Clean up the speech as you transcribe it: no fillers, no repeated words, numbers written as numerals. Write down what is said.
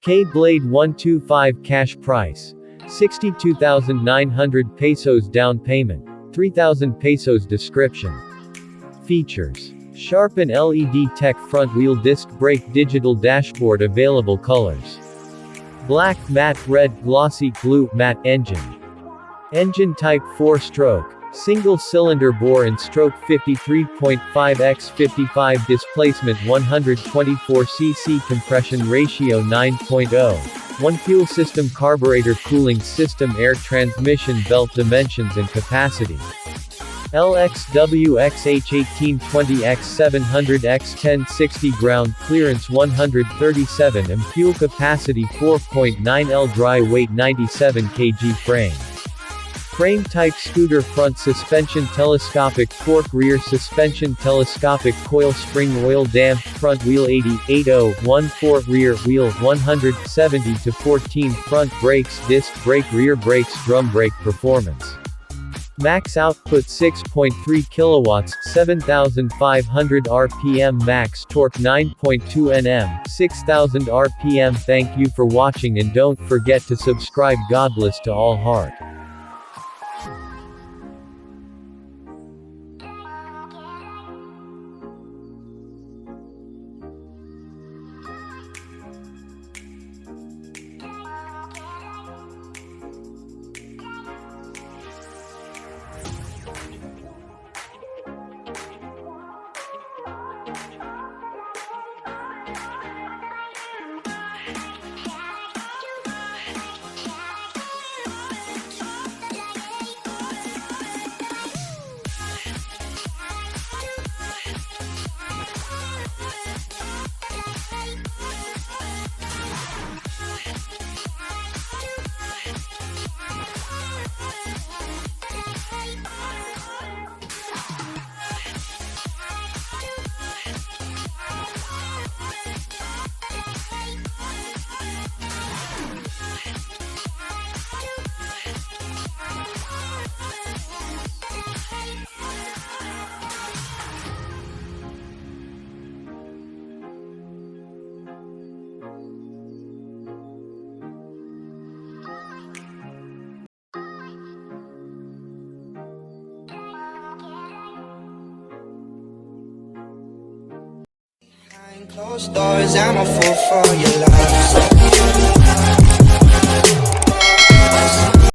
K-Blade 125 cash price. 62,900 pesos down payment. 3,000 pesos description. Features. Sharpen LED tech front wheel disc brake digital dashboard available colors. Black, matte, red, glossy, blue, matte. Engine. Engine type 4-stroke. Single cylinder bore and stroke 53.5x55 displacement 124 cc compression ratio 9.0. 1 fuel system carburetor cooling system air transmission belt dimensions and capacity. LXWXH1820X700X1060 ground clearance 137 m fuel capacity 4.9 L dry weight 97 kg frame. Frame type scooter front suspension telescopic fork rear suspension telescopic coil spring oil damped front wheel 80/80/14 rear wheel 170/14 front brakes disc brake rear brakes drum brake performance. Max output 6.3 kilowatts 7,500 rpm max torque 9.2 Nm 6,000 rpm. Thank you for watching and don't forget to subscribe. Godbless to all heart. Closed doors, I'm a fool for your love.